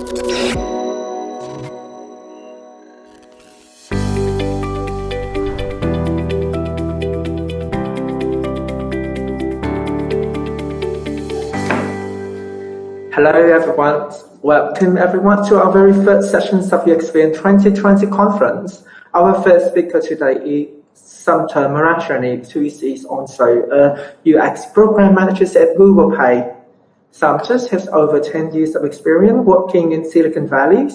Hello everyone, welcome everyone to our very first sessions of UXVN2020 conference. Our first speaker today is Samta Menghrajani, who is also a UX program manager at Google Pay. Samta has over 10 years of experience working in Silicon Valley,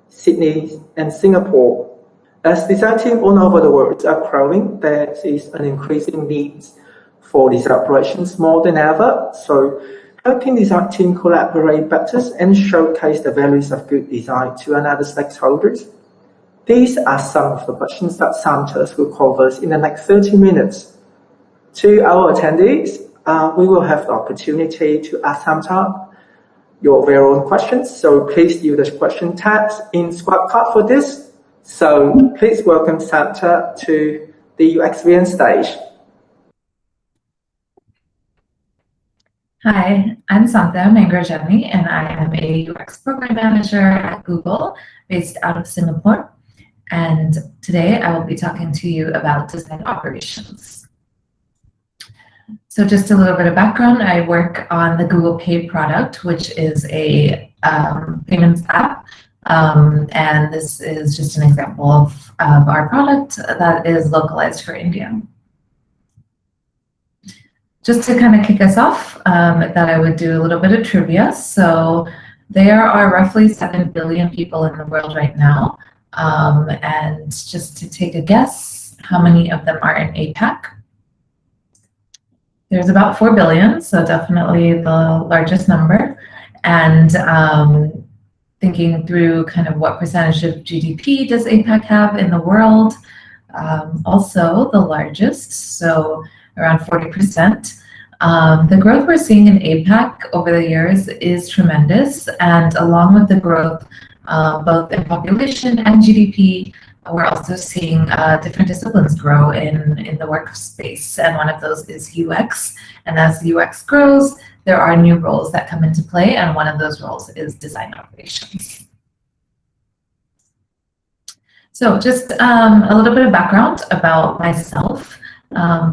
Sydney, and Singapore. As design teams all over the world are growing, there is an increasing need for design operations more than ever. So helping design team collaborate better and showcase the values of good design to another stakeholders. These are some of the questions that Samta will cover in the next 30 minutes. To our attendees, we will have the opportunity to ask Samta your very own questions. So please use the question tabs in Squad Card for this. So please welcome Samta to the UXVN stage. Hi, I'm Samta Menghrajani, and I am a UX program manager at Google based out of Singapore. And today I will be talking to you about design operations. So just a little bit of background, I work on the Google Pay product, which is a payments app. And this is just an example of our product that is localized for India. Just to kind of kick us off, that I would do a little bit of trivia. So there are roughly 7 billion people in the world right now. And just to take a guess, how many of them are in APAC? There's about 4 billion, so definitely the largest number. And thinking through kind of what percentage of GDP does APAC have in the world, also the largest, so around 40%. The growth we're seeing in APAC over the years is tremendous, and along with the growth both in population and GDP, we're also seeing different disciplines grow in the workspace, and one of those is UX. And as UX grows, there are new roles that come into play, and one of those roles is design operations. So just a little bit of background about myself.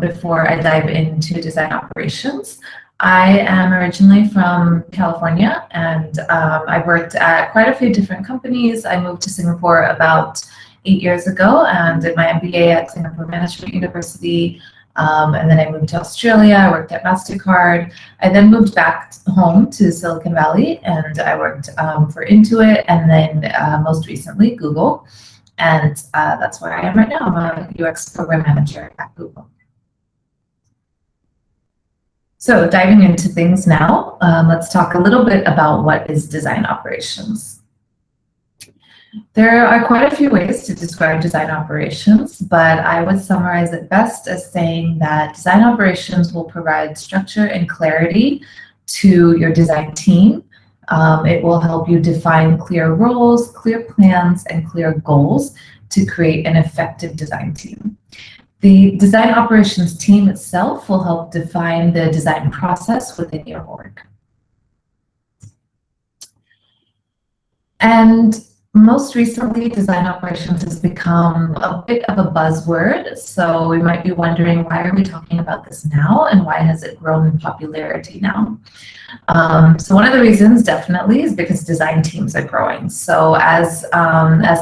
Before I dive into design operations. I am originally from California, and I've worked at quite a few different companies. I moved to Singapore about 8 years ago and did my MBA at Singapore Management University. And then I moved to Australia. I worked at MasterCard. I then moved back home to Silicon Valley, and I worked for Intuit, and then most recently Google. And that's where I am right now. I'm a UX program manager at Google. So diving into things now, let's talk a little bit about what is design operations. There are quite a few ways to describe design operations, but I would summarize it best as saying that design operations will provide structure and clarity to your design team. It will help you define clear roles, clear plans, and clear goals to create an effective design team. The design operations team itself will help define the design process within your org. And most recently, design operations has become a bit of a buzzword. So we might be wondering, why are we talking about this now, and why has it grown in popularity now? So one of the reasons definitely is because design teams are growing. So as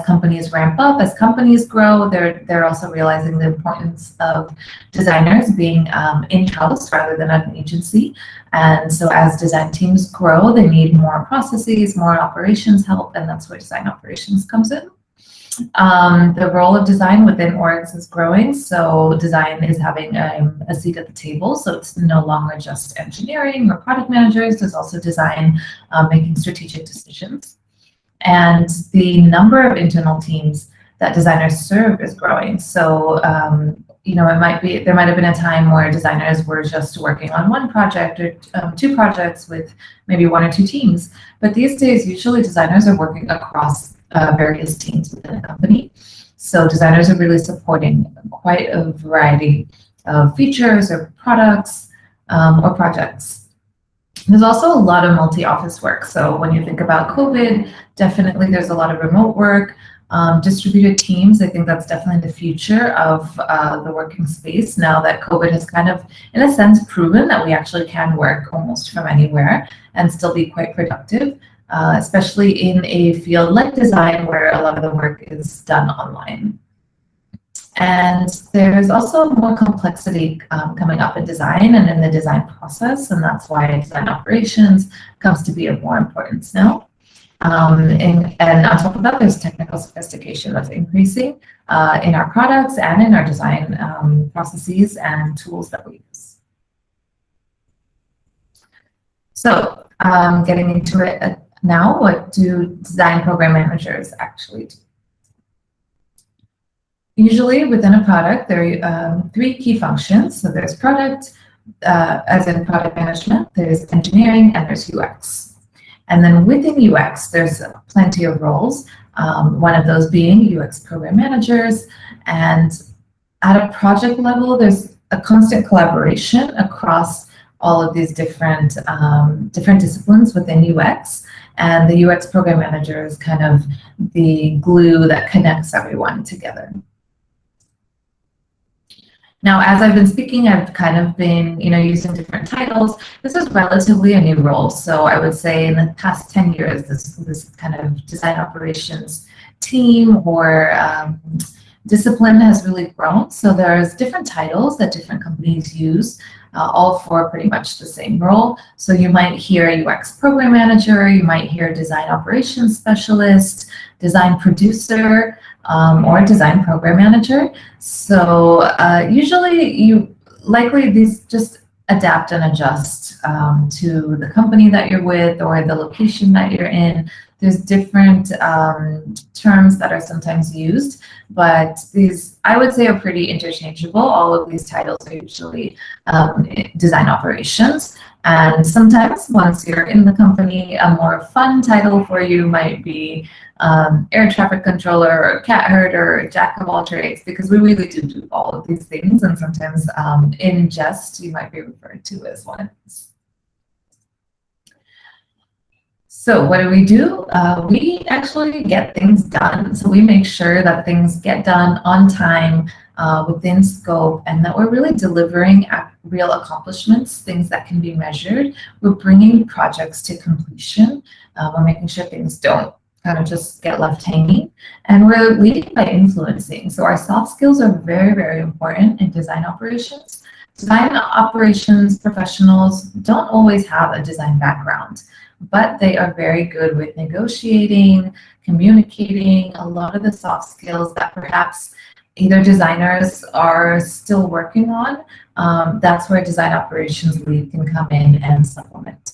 companies ramp up, as companies grow, they're also realizing the importance of designers being in-house rather than at an agency. And so as design teams grow, they need more processes, more operations help, and that's where design operations comes in. The role of design within orgs is growing, so design is having a seat at the table, so it's no longer just engineering or product managers, there's also design making strategic decisions. And the number of internal teams that designers serve is growing. So you know, there might have been a time where designers were just working on one project or 2 projects with maybe 1 or 2 teams. But these days, usually designers are working across various teams within a company. So designers are really supporting quite a variety of features or products or projects. There's also a lot of multi-office work. So when you think about COVID, definitely there's a lot of remote work, distributed teams. I think that's definitely the future of the working space now that COVID has kind of, in a sense, proven that we actually can work almost from anywhere and still be quite productive, especially in a field like design where a lot of the work is done online. And there's also more complexity coming up in design and in the design process, and that's why design operations comes to be of more importance now. And on top of that, there's technical sophistication that's increasing in our products and in our design processes and tools that we use. So getting into it now, what do design program managers actually do? Usually within a product, there are three key functions. So there's product, as in product management, there's engineering, and there's UX. And then within UX, there's plenty of roles, one of those being UX program managers. And at a project level, there's a constant collaboration across all of these different disciplines within UX. And the UX program manager is kind of the glue that connects everyone together. Now, as I've been speaking, I've kind of been, using different titles. This is relatively a new role. So I would say in the past 10 years, this kind of design operations team or discipline has really grown. So there's different titles that different companies use, all for pretty much the same role. So you might hear a UX program manager, you might hear design operations specialist, design producer, or design program manager. So usually these just adapt and adjust to the company that you're with or the location that you're in. There's different terms that are sometimes used, but these, I would say, are pretty interchangeable. All of these titles are usually design operations. And sometimes once you're in the company, a more fun title for you might be air traffic controller or cat herder or jack of all trades, because we really do all of these things. And sometimes in jest, you might be referred to as one of these. So what do? We actually get things done. So we make sure that things get done on time, within scope, and that we're really delivering real accomplishments, things that can be measured. We're bringing projects to completion. We're making sure things don't kind of just get left hanging. And we're leading by influencing. So our soft skills are very, very important in design operations. Design operations professionals don't always have a design background, but they are very good with negotiating, communicating, a lot of the soft skills that perhaps either designers are still working on. That's where design operations lead can come in and supplement.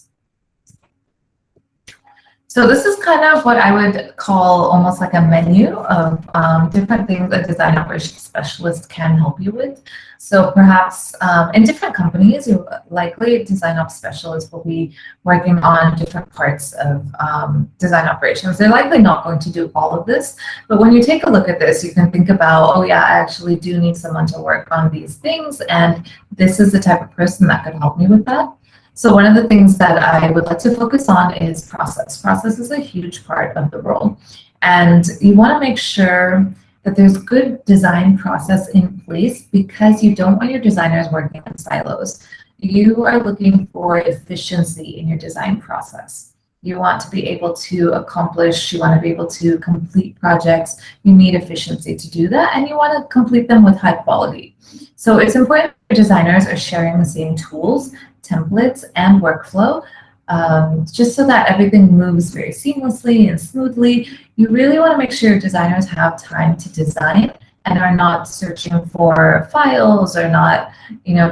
So this is kind of what I would call almost like a menu of different things a design operations specialist can help you with. So perhaps in different companies, you likely design ops specialists will be working on different parts of design operations. They're likely not going to do all of this, but when you take a look at this, you can think about, oh yeah, I actually do need someone to work on these things, and this is the type of person that could help me with that. So one of the things that I would like to focus on is process. Process is a huge part of the role. And you want to make sure that there's good design process in place, because you don't want your designers working in silos. You are looking for efficiency in your design process. You want to be able to accomplish, you want to be able to complete projects. You need efficiency to do that, and you want to complete them with high quality. So it's important that designers are sharing the same tools, templates, and workflow, just so that everything moves very seamlessly and smoothly. You really want to make sure designers have time to design and are not searching for files or not,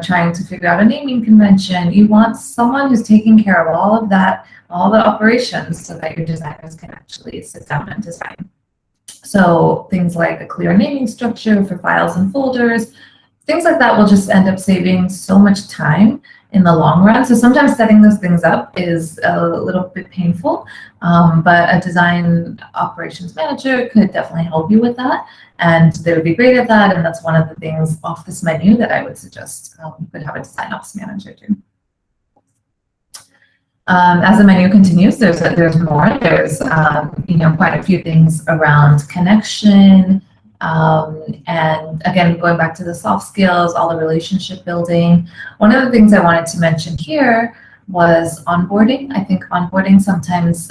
trying to figure out a naming convention. You want someone who's taking care of all of that, all the operations, so that your designers can actually sit down and design. So things like a clear naming structure for files and folders, things like that will just end up saving so much time in the long run. So sometimes setting those things up is a little bit painful, but a design operations manager could definitely help you with that, and they would be great at that. And that's one of the things off this menu that I would suggest you could have a design ops manager do. As the menu continues, there's more. There's quite a few things around connection, and again, going back to the soft skills, all the relationship building. One of the things I wanted to mention here was onboarding. I think onboarding sometimes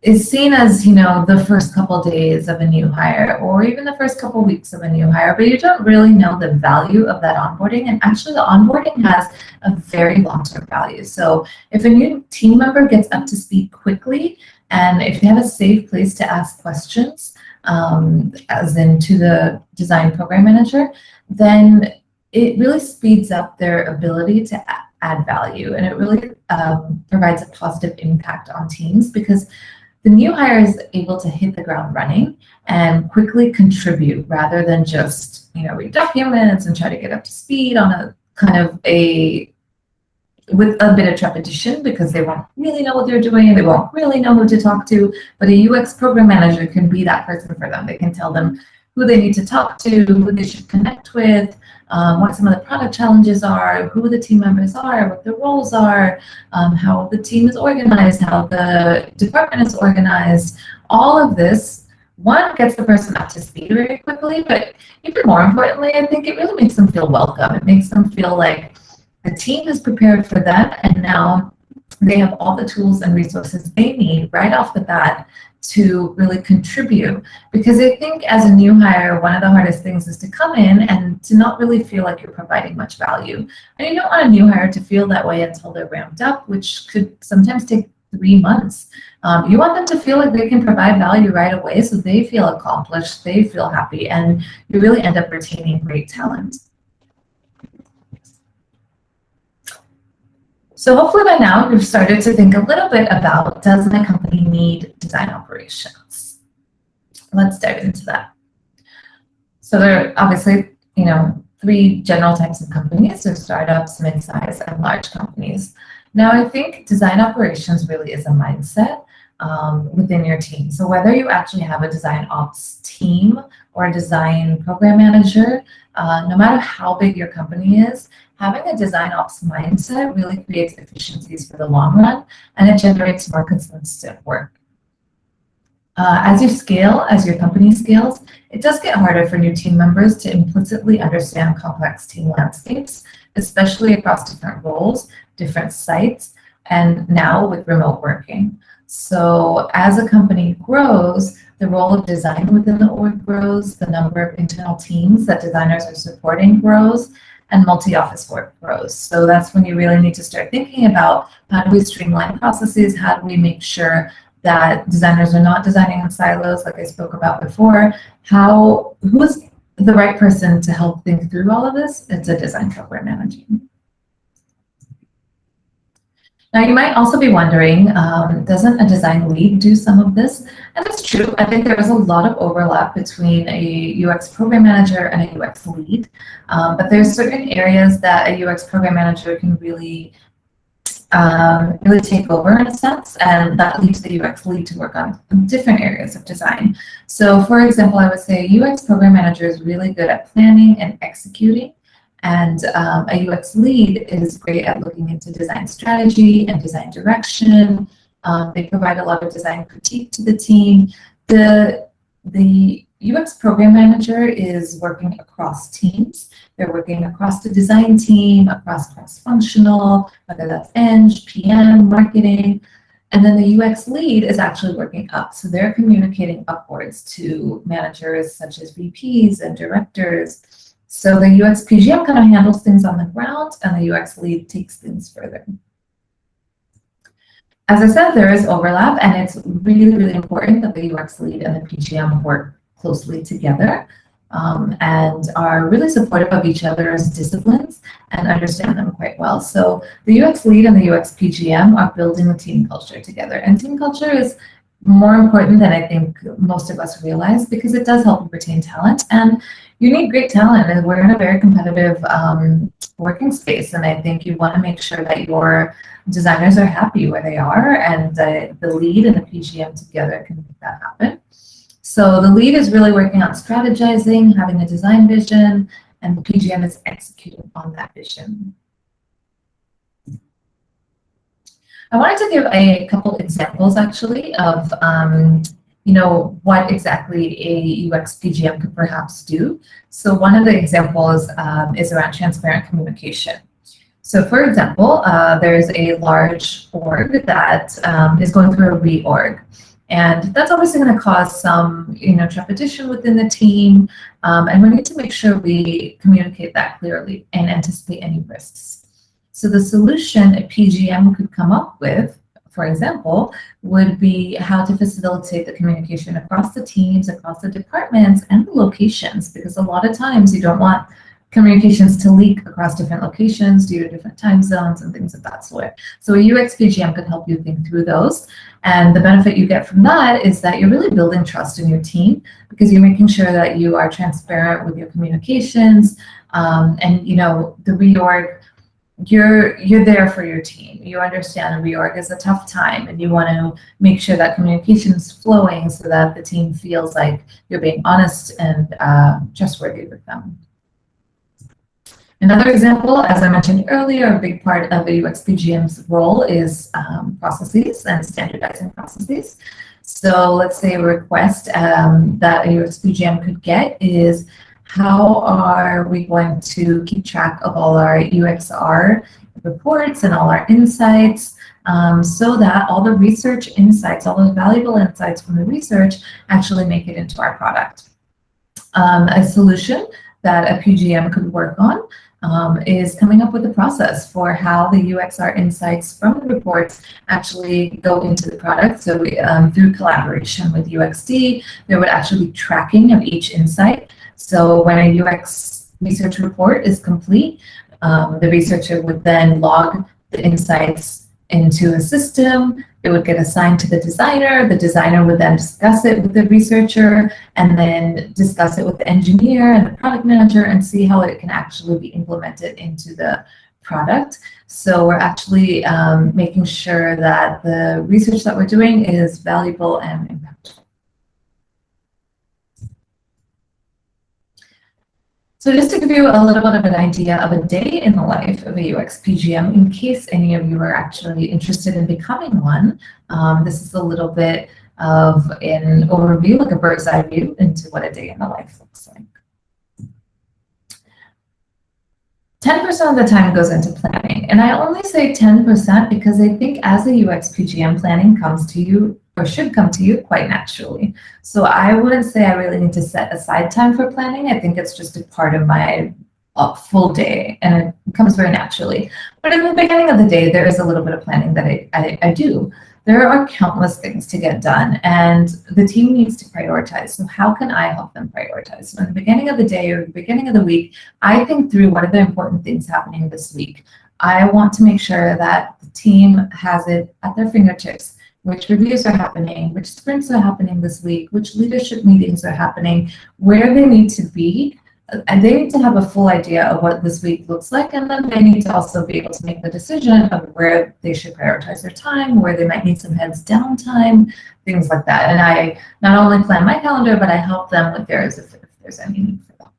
is seen as, the first couple days of a new hire, or even the first couple weeks of a new hire, but you don't really know the value of that onboarding. And actually the onboarding has a very long-term value. So if a new team member gets up to speed quickly, and if you have a safe place to ask questions, as in to the design program manager, then it really speeds up their ability to add value. And it really provides a positive impact on teams, because the new hire is able to hit the ground running and quickly contribute, rather than just, read documents and try to get up to speed on a kind of with a bit of trepidation, because they won't really know what they're doing and they won't really know who to talk to. But a UX program manager can be that person for them. They can tell them who they need to talk to, who they should connect with, what some of the product challenges are, who the team members are, what their roles are, how the team is organized, how the department is organized. All of this, one, gets the person up to speed very quickly, but even more importantly, I think it really makes them feel welcome. It makes them feel like the team is prepared for them, and now they have all the tools and resources they need right off the bat to really contribute. Because I think as a new hire, one of the hardest things is to come in and to not really feel like you're providing much value. And you don't want a new hire to feel that way until they're ramped up, which could sometimes take 3 months. You want them to feel like they can provide value right away, so they feel accomplished, they feel happy, and you really end up retaining great talent. So hopefully by now you've started to think a little bit about, does my company need design operations? Let's dive into that. So there are obviously, 3 general types of companies. There's startups, mid-size, and large companies. Now I think design operations really is a mindset within your team. So whether you actually have a design ops team or a design program manager, no matter how big your company is, having a design ops mindset really creates efficiencies for the long run, and it generates more consistent work. As you scale, as your company scales, it does get harder for new team members to implicitly understand complex team landscapes, especially across different roles, different sites, and now with remote working. So as a company grows, the role of design within the org grows, the number of internal teams that designers are supporting grows, and multi-office work grows. So that's when you really need to start thinking about, how do we streamline processes? How do we make sure that designers are not designing in silos, like I spoke about before? Who's the right person to help think through all of this? It's a design program manager. Now you might also be wondering, doesn't a design lead do some of this? And that's true. I think there is a lot of overlap between a UX program manager and a UX lead, but there's certain areas that a UX program manager can really take over in a sense, and that leads the UX lead to work on different areas of design. So for example, I would say a UX program manager is really good at planning and executing, and a UX lead is great at looking into design strategy and design direction. They provide a lot of design critique to the team. The UX program manager is working across teams. They're working across the design team, across cross-functional, whether that's Eng, PM, marketing. And then the UX lead is actually working up. So they're communicating upwards to managers such as VPs and directors. So the UXPGM kind of handles things on the ground, and the UX lead takes things further. As I said, there is overlap, and it's really, really important that the UX lead and the PGM work closely together and are really supportive of each other's disciplines and understand them quite well. So the UX lead and the UX PGM are building a team culture together, and team culture is more important than I think most of us realize, because it does help retain talent, and you need great talent, and we're in a very competitive working space, and I think you want to make sure that your designers are happy where they are, and the lead and the PGM together can make that happen. So the lead is really working on strategizing, having a design vision, and the PGM is executing on that vision. I wanted to give a couple examples actually of what exactly a UXPGM could perhaps do. So one of the examples is around transparent communication. So for example, there's a large org that is going through a reorg. And that's obviously going to cause some trepidation within the team. And we need to make sure we communicate that clearly and anticipate any risks. So the solution a PGM could come up with, for example, would be how to facilitate the communication across the teams, across the departments, and the locations, because a lot of times you don't want communications to leak across different locations due to different time zones and things of that sort. So a UXPGM could help you think through those. And the benefit you get from that is that you're really building trust in your team, because you're making sure that you are transparent with your communications. And the reorg, you're there for your team. You understand a reorg is a tough time, and you want to make sure that communication is flowing so that the team feels like you're being honest and trustworthy with them. Another example, as I mentioned earlier, a big part of a UXPGM's role is processes and standardizing processes. So let's say a request that a UXPGM could get is, how are we going to keep track of all our UXR reports and all our insights so that all the research insights, all those valuable insights from the research actually make it into our product? A solution that a PGM could work on is coming up with a process for how the UXR insights from the reports actually go into the product. So through collaboration with UXD, there would actually be tracking of each insight. So when a UX research report is complete, the researcher would then log the insights into a system. It would get assigned to the designer. The designer would then discuss it with the researcher, and then discuss it with the engineer and the product manager, and see how it can actually be implemented into the product. So we're actually making sure that the research that we're doing is valuable and impactful. So just to give you a little bit of an idea of a day in the life of a UXPGM, in case any of you are actually interested in becoming one, this is a little bit of an overview, like a bird's eye view into what a day in the life looks like. 10% of the time goes into planning. And I only say 10% because I think as a UXPGM, planning comes to you, or should come to you, quite naturally. So I wouldn't say I really need to set aside time for planning. I think it's just a part of my full day, and it comes very naturally. But in the beginning of the day, there is a little bit of planning that I do. There are countless things to get done, and the team needs to prioritize. So how can I help them prioritize? So in the beginning of the day or the beginning of the week, I think through what are the important things happening this week. I want to make sure that the team has it at their fingertips. Which reviews are happening, which sprints are happening this week, which leadership meetings are happening, where they need to be. And they need to have a full idea of what this week looks like, and then they need to also be able to make the decision of where they should prioritize their time, where they might need some heads down time, things like that. And I not only plan my calendar, but I help them with theirs if there's any need for that.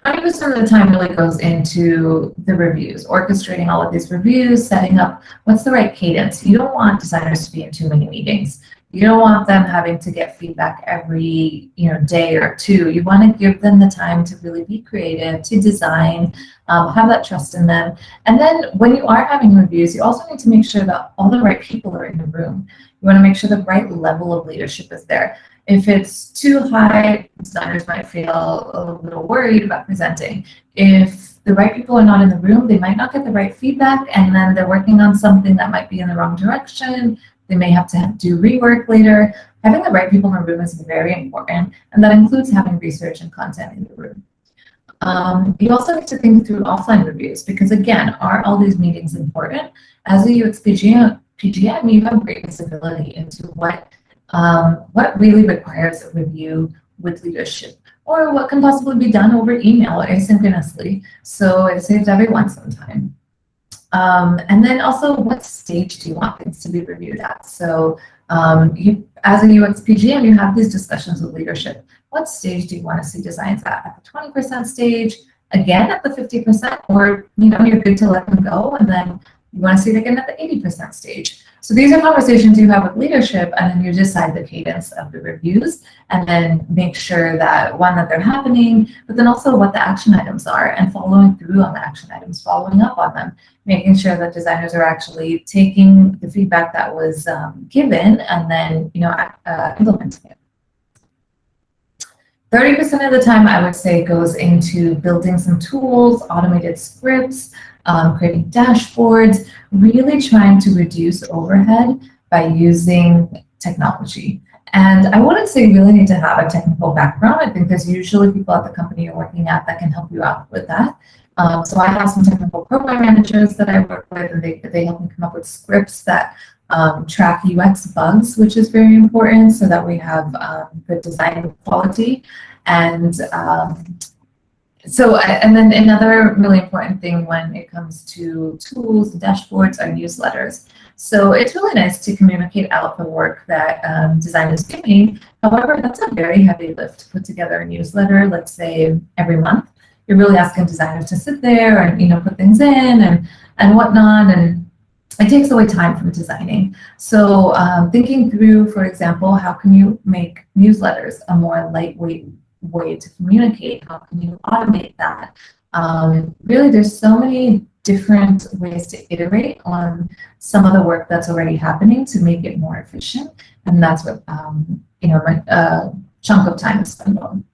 90% of the time really goes into the reviews, orchestrating all of these reviews, setting up what's the right cadence. You don't want designers to be in too many meetings. You don't want them having to get feedback every day or two. You want to give them the time to really be creative, to design, have that trust in them. And then when you are having reviews, you also need to make sure that all the right people are in the room. You want to make sure the right level of leadership is there. If it's too high, designers might feel a little worried about presenting. If the right people are not in the room, they might not get the right feedback, and then they're working on something that might be in the wrong direction. They may have to do rework later. Having the right people in the room is very important, and that includes having research and content in the room. You also need to think through offline reviews, because again, are all these meetings important? As a UXPGM, you have great visibility into what really requires a review with leadership, or what can possibly be done over email or asynchronously, so it saves everyone some time. And then also, what stage do you want things to be reviewed at? So as a UXPGM, you have these discussions with leadership. What stage do you want to see designs at the 20% stage, again at the 50%, or you're good to let them go and then You want to see it again at the 80% stage. So these are conversations you have with leadership, and then you decide the cadence of the reviews, and then make sure that, one, that they're happening, but then also what the action items are, and following through on the action items, following up on them, making sure that designers are actually taking the feedback that was given and then implementing it. 30% of the time, I would say, goes into building some tools, automated scripts, creating dashboards, really trying to reduce overhead by using technology. And I wouldn't say you really need to have a technical background. I think there's usually people at the company you're working at that can help you out with that. So I have some technical program managers that I work with, and they help me come up with scripts that track UX bugs, which is very important, so that we have good design quality. And and then another really important thing when it comes to tools and dashboards are newsletters. So it's really nice to communicate out the work that design is doing. However, that's a very heavy lift to put together a newsletter, let's say every month. You're really asking designers to sit there and put things in and whatnot, and it takes away time from designing. So thinking through, for example, how can you make newsletters a more lightweight way to communicate? How can you automate that? Really, there's so many different ways to iterate on some of the work that's already happening to make it more efficient, and that's what my chunk of time is spent on.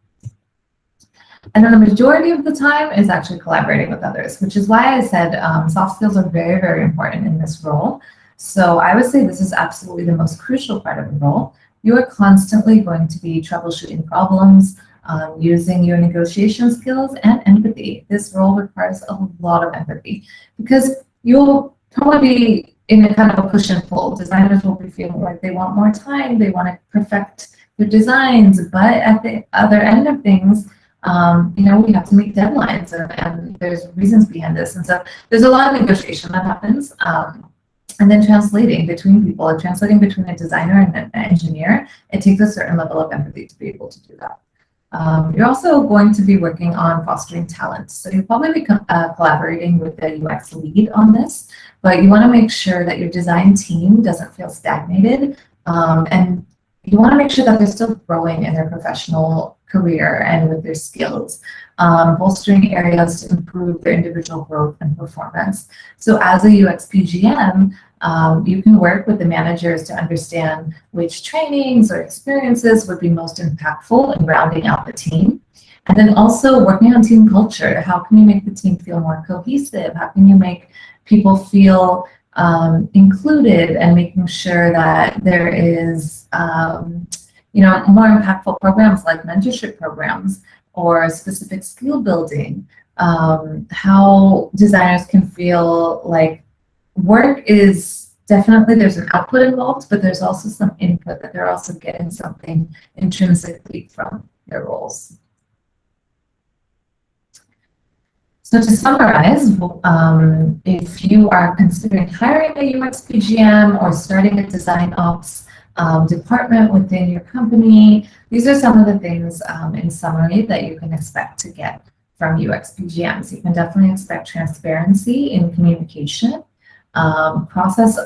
And then the majority of the time is actually collaborating with others, which is why I said soft skills are very, very important in this role. So I would say this is absolutely the most crucial part of the role. You are constantly going to be troubleshooting problems, using your negotiation skills and empathy. This role requires a lot of empathy because you'll probably be in a kind of a push and pull. Designers will be feeling like they want more time, they want to perfect their designs, but at the other end of things, we have to meet deadlines, and there's reasons behind this. And so there's a lot of negotiation that happens. And then translating between people, translating between a designer and an engineer, it takes a certain level of empathy to be able to do that. You're also going to be working on fostering talent. So you'll probably be collaborating with the UX lead on this, but you want to make sure that your design team doesn't feel stagnated, and you want to make sure that they're still growing in their professional career and with their skills, bolstering areas to improve their individual growth and performance. So as a UXPGM, you can work with the managers to understand which trainings or experiences would be most impactful in rounding out the team. And then also working on team culture. How can you make the team feel more cohesive? How can you make people feel included, and making sure that there is more impactful programs like mentorship programs or specific skill building, how designers can feel like work is definitely, there's an output involved, but there's also some input, that they're also getting something intrinsically from their roles. So to summarize, if you are considering hiring a UXPGM or starting a design ops department within your company, these are some of the things in summary that you can expect to get from UXPGMs. You can definitely expect transparency in communication, process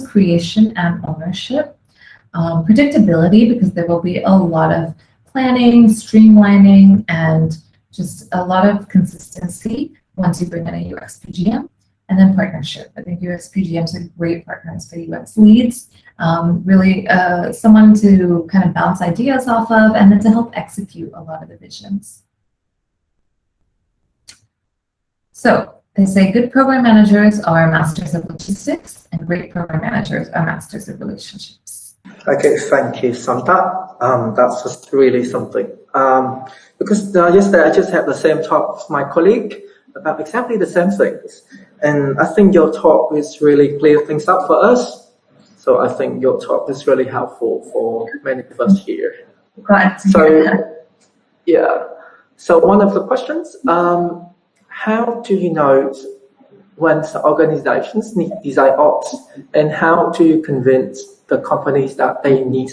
creation and ownership, predictability, because there will be a lot of planning, streamlining, and just a lot of consistency once you bring in a UXPGM. And then partnership. I think UXPGMs are great partners for UX leads, really someone to kind of bounce ideas off of, and then to help execute a lot of the visions. So they say good program managers are masters of logistics, and great program managers are masters of relationships. Okay, thank you, Samta. That's just really something. Because yesterday I just had the same talk with my colleague about exactly the same things. And I think your talk is really clear things up for us. So I think your talk is really helpful for many of us here. Glad to hear that. Yeah. So one of the questions, how do you know when organizations need design ops, and how do you convince the companies that they need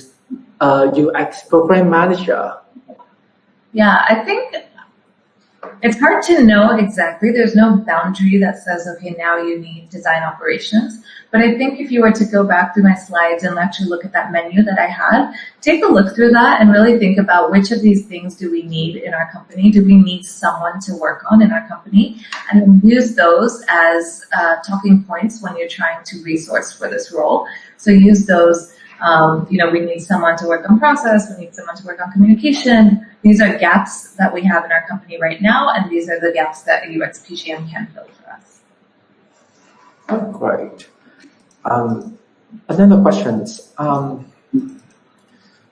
a UX program manager? Yeah, I think It's hard to know exactly. There's no boundary that says, okay, now you need design operations. But I think if you were to go back through my slides and actually look at that menu that I had, take a look through that and really think about which of these things do we need in our company? Do we need someone to work on in our company? And then use those as talking points when you're trying to resource for this role. So use those. We need someone to work on process, we need someone to work on communication. These are gaps that we have in our company right now, and these are the gaps that a UXPGM can fill for us. Oh, great. Another question is,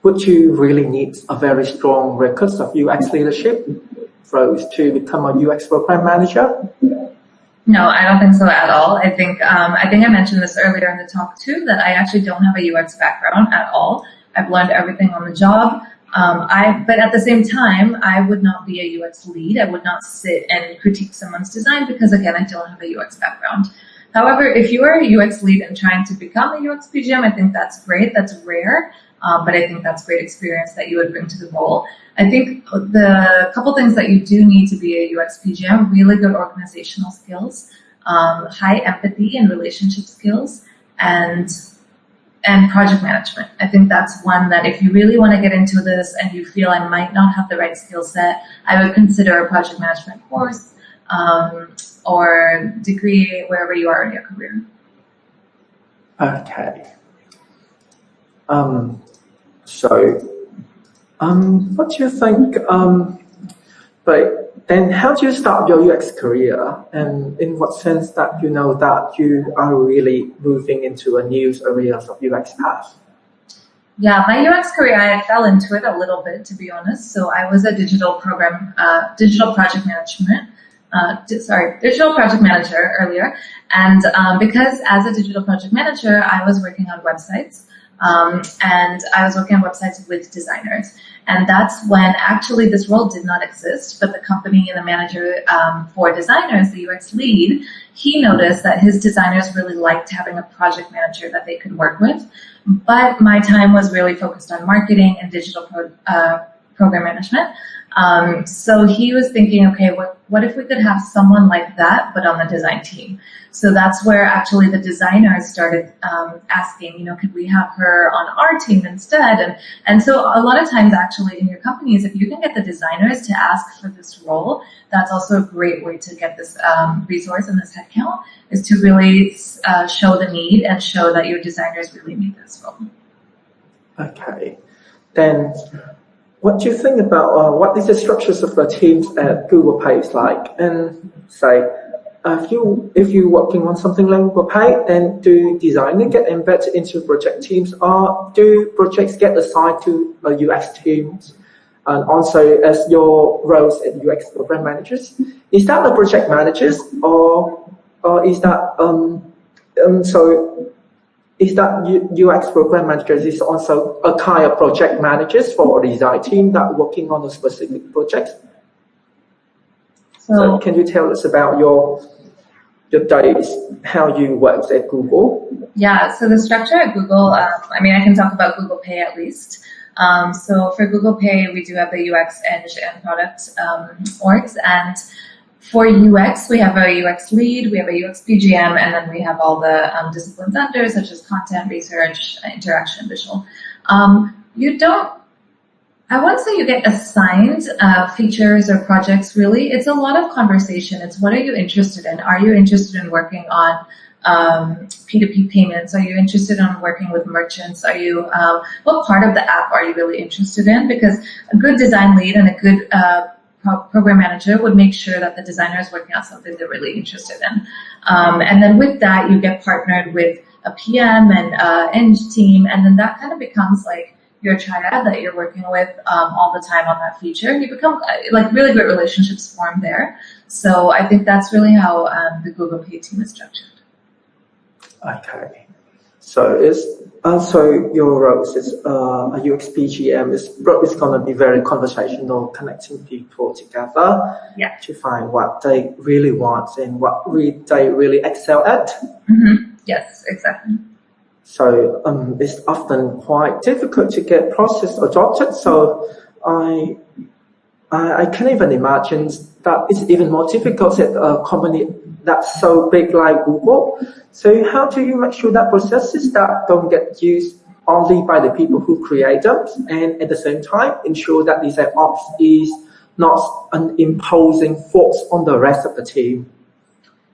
would you really need a very strong record of UX leadership roles to become a UX program manager? No, I don't think so at all. I think I mentioned this earlier in the talk too, that I actually don't have a UX background at all. I've learned everything on the job. But at the same time, I would not be a UX lead. I would not sit and critique someone's design because, again, I don't have a UX background. However, if you are a UX lead and trying to become a UX PGM, I think that's great. That's rare, but I think that's great experience that you would bring to the role. I think the couple things that you do need to be a UX PGM, really good organizational skills, high empathy and relationship skills, and project management. I think that's one that if you really want to get into this and you feel I might not have the right skill set, I would consider a project management course or degree wherever you are in your career. Okay. What do you think, but then how do you start your UX career, and in what sense that you know that you are really moving into a new area of UX path? Yeah, my UX career, I fell into it a little bit, to be honest. So I was a digital project manager earlier. And because as a digital project manager, I was working on websites. And I was working on websites with designers. And that's when actually this role did not exist, but the company and the manager for designers, the UX lead, he noticed that his designers really liked having a project manager that they could work with. But my time was really focused on marketing and digital program management. So he was thinking, okay, what if we could have someone like that, but on the design team? So that's where actually the designers started asking, could we have her on our team instead? And so a lot of times actually in your companies, if you can get the designers to ask for this role, that's also a great way to get this resource and this headcount, is to really show the need and show that your designers really need this role. Okay. Then what do you think about what is the structures of the teams at Google Pay like? And say, if you're working on something like Google Pay, then do designers get embedded into project teams, or do projects get assigned to UX teams? And also, as your roles as UX program managers, is that the project managers, or is that is that UX program managers is also a kind of project managers for a design team that working on a specific project? So can you tell us about your days, how you work at Google? Yeah, so the structure at Google, I can talk about Google Pay at least. So for Google Pay, we do have the UX and product orgs, and for UX, we have a UX lead, we have a UX PGM, and then we have all the disciplines under, such as content, research, interaction, visual. I won't say you get assigned features or projects, really. It's a lot of conversation. It's what are you interested in? Are you interested in working on P2P payments? Are you interested in working with merchants? Are you, what part of the app are you really interested in? Because a good design lead and a good program manager would make sure that the designer is working on something they're really interested in. And then with that, you get partnered with a PM and Eng team, and then that kind of becomes like your triad that you're working with all the time on that feature. You become like really great relationships form there. So I think that's really how the Google Pay team is structured. Okay. So it's also your roles is a UXPGM is going to be very conversational, connecting people together to find what they really want and what they really excel at. Mm-hmm. Yes, exactly. So it's often quite difficult to get process adopted. So I can't even imagine that is even more difficult at a company that's so big like Google. So how do you make sure that processes that don't get used only by the people who create them, and at the same time ensure that design ops is not an imposing force on the rest of the team?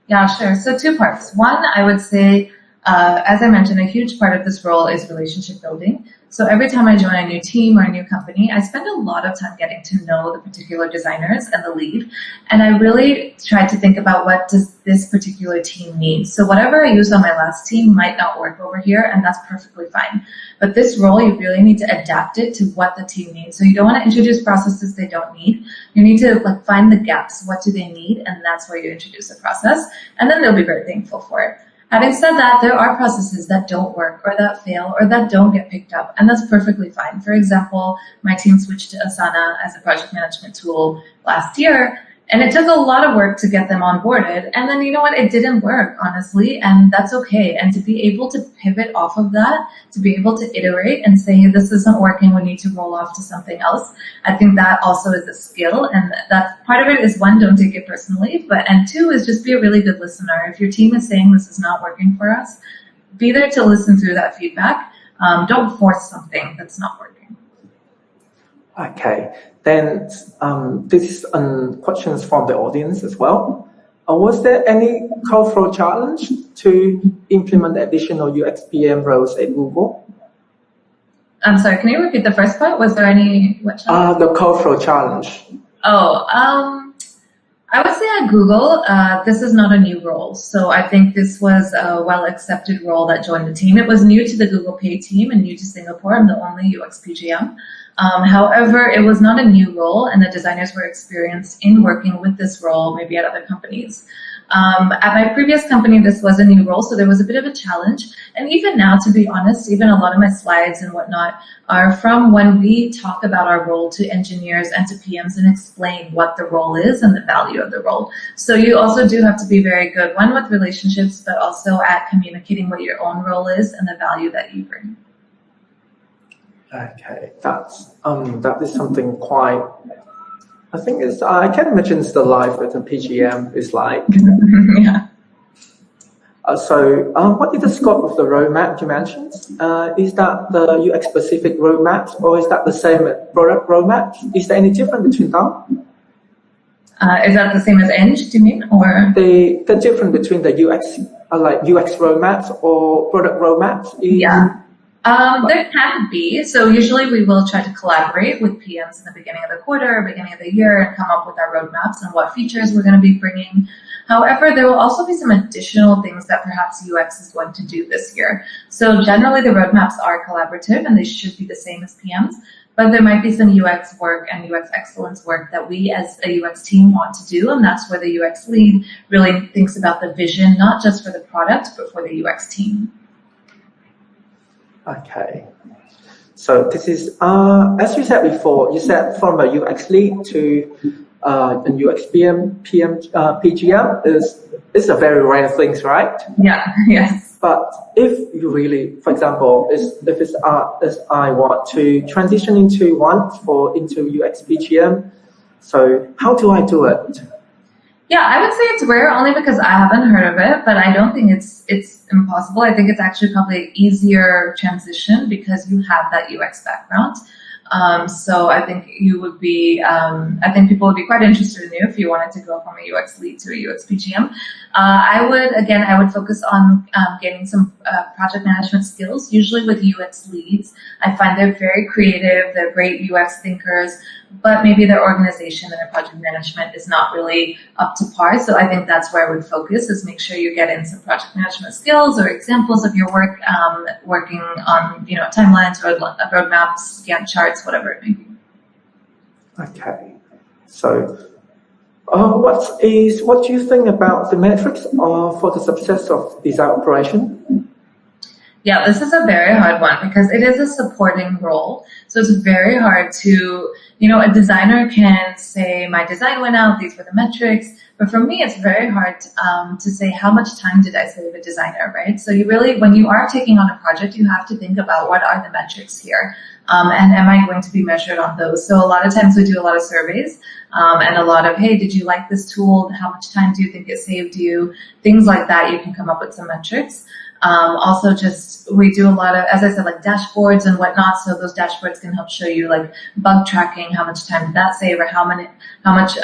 Yeah, sure. So two parts. One, I would say, as I mentioned, a huge part of this role is relationship building. So every time I join a new team or a new company, I spend a lot of time getting to know the particular designers and the lead. And I really try to think about, what does this particular team need? So whatever I used on my last team might not work over here, and that's perfectly fine. But this role, you really need to adapt it to what the team needs. So you don't want to introduce processes they don't need. You need to find the gaps. What do they need? And that's where you introduce a process. And then they'll be very thankful for it. Having said that, there are processes that don't work or that fail or that don't get picked up, and that's perfectly fine. For example, my team switched to Asana as a project management tool last year, and it took a lot of work to get them onboarded. And then, you know what, it didn't work, honestly, and that's okay. And to be able to pivot off of that, to be able to iterate and say, this isn't working, we need to roll off to something else, I think that also is a skill. And that part of it is, one, don't take it personally, and two is just be a really good listener. If your team is saying this is not working for us, be there to listen through that feedback. Don't force something that's not working. Okay, then this is questions from the audience as well. Was there any cultural challenge to implement additional UXPM roles at Google? I'm sorry, can you repeat the first part? Was there any, what challenge? The cultural challenge. I would say at Google, this is not a new role. So I think this was a well-accepted role that joined the team. It was new to the Google Pay team and new to Singapore. I'm the only UXPGM. However, it was not a new role, and the designers were experienced in working with this role, maybe at other companies. At my previous company, this was a new role, so there was a bit of a challenge. And even now, to be honest, even a lot of my slides and whatnot are from when we talk about our role to engineers and to PMs and explain what the role is and the value of the role. So you also do have to be very good, one, with relationships, but also at communicating what your own role is and the value that you bring. Okay, that is something quite, I think I can imagine it's the life with a PGM is like. Yeah. What is the scope of the roadmap you mentioned? Is that the UX specific roadmap, or is that the same product roadmap? Is there any difference between them? Is that the same as Eng, do you mean, or? The difference between the UX, like UX roadmaps or product roadmaps? Yeah. There can be. So usually we will try to collaborate with PMs in the beginning of the quarter or beginning of the year and come up with our roadmaps and what features we're going to be bringing. However, there will also be some additional things that perhaps UX is going to do this year. So generally the roadmaps are collaborative and they should be the same as PMs, but there might be some UX work and UX excellence work that we as a UX team want to do, and that's where the UX lead really thinks about the vision, not just for the product, but for the UX team. Okay, so this is, as you said before, you said from a UX lead to an UX PGM is a very rare thing, right? Yeah, yes. But if you really, for example, if I want to transition into UX PGM, so how do I do it? Yeah, I would say it's rare only because I haven't heard of it, but I don't think it's impossible. I think it's actually probably an easier transition because you have that UX background. So I think you would be, I think people would be quite interested in you if you wanted to go from a UX lead to a UX PGM. I would focus on gaining some project management skills. Usually with UX leads, I find they're very creative, they're great UX thinkers, but maybe their organization and their project management is not really up to par. So I think that's where I would focus, is make sure you get in some project management skills or examples of your work, working on timelines, roadmaps, Gantt charts, whatever it may be. Okay, so what do you think about the metrics for the success of design operation? Yeah, this is a very hard one because it is a supporting role. So it's very hard to, a designer can say, my design went out, these were the metrics, But for me, it's very hard to say how much time did I save a designer, right? So you really, when you are taking on a project, you have to think about what are the metrics here, and am I going to be measured on those? So a lot of times we do a lot of surveys, and a lot of, hey, did you like this tool? How much time do you think it saved you? Things like that, you can come up with some metrics. Also just, we do a lot of, as I said, like dashboards and whatnot. So those dashboards can help show you like bug tracking, how much time did that save, or how much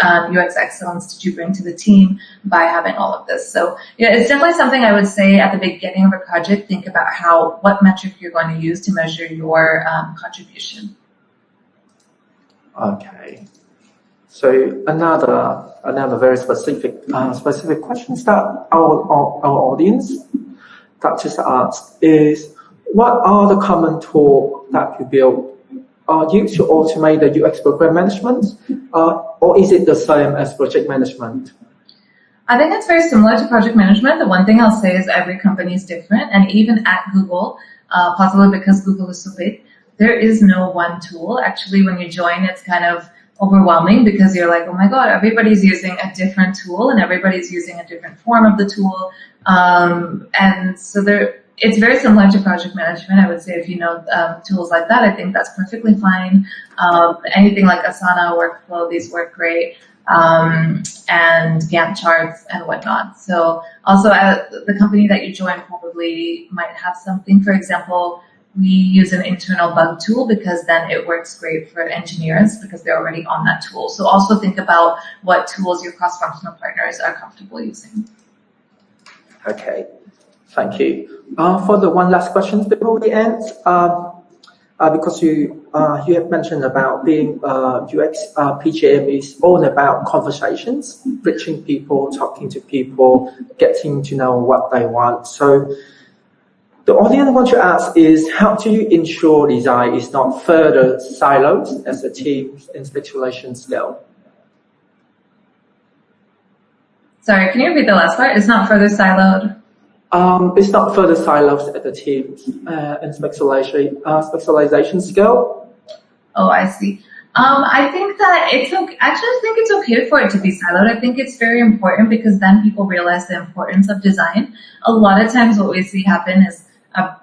UX excellence did you bring to the team by having all of this. So yeah, it's definitely something I would say at the beginning of a project, think about what metric you're going to use to measure your contribution. Okay. So another very specific questions that our audience that just asked is, what are the common tools that you build used to automate the UX program management, or is it the same as project management? I think it's very similar to project management. The one thing I'll say is every company is different, and even at Google, possibly because Google is so big, there is no one tool. Actually, when you join, it's kind of overwhelming because you're like, oh my God, everybody's using a different tool and everybody's using a different form of the tool. And so it's very similar to project management. I would say if you know tools like that, I think that's perfectly fine. Anything like Asana, Workflow, these work great. And Gantt charts and whatnot. So also the company that you join probably might have something. For example, we use an internal bug tool because then it works great for engineers because they're already on that tool. So also think about what tools your cross-functional partners are comfortable using. Okay, thank you. For the one last question before we end, because you have mentioned about being UX PGM is all about conversations, reaching people, talking to people, getting to know what they want. So the audience wants to ask is, how do you ensure design is not further siloed as a team in speculation scale? Sorry, can you repeat the last part? It's not further siloed. It's not further silos at the teams in specialization scale. Oh, I see. I think that it's okay. Actually, I think it's okay for it to be siloed. I think it's very important because then people realize the importance of design. A lot of times what we see happen is a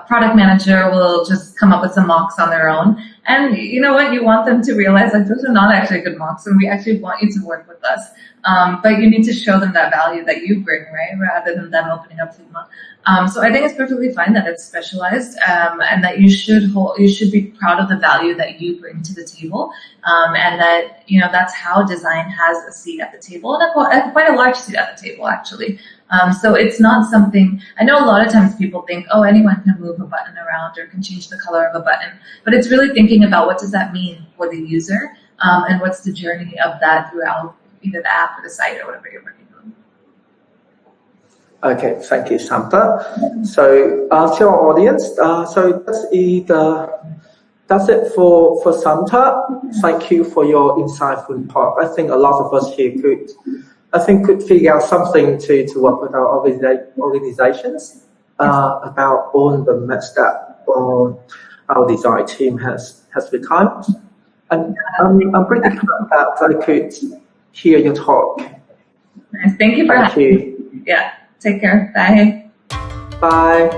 product manager will just come up with some mocks on their own. And you know what? You want them to realize like those are not actually good mocks and we actually want you to work with us. But you need to show them that value that you bring, right? Rather than them opening up Figma. So I think it's perfectly fine that it's specialized, and that you should be proud of the value that you bring to the table, and that, you know, that's how design has a seat at the table, and quite a large seat at the table, actually. So it's not something, I know a lot of times people think, oh, anyone can move a button around or can change the color of a button, but it's really thinking about what does that mean for the user, and what's the journey of that throughout either the app or the site or whatever you're working on. Okay, thank you, Samta. So to our audience, so that's it for Samta. Thank you for your insightful talk. I think a lot of us here could figure out something to work with our organizations about all the mess that our design team has become. And I'm pretty glad that I could hear your talk. Nice. Thank you for having me. Yeah. Take care. Bye. Bye.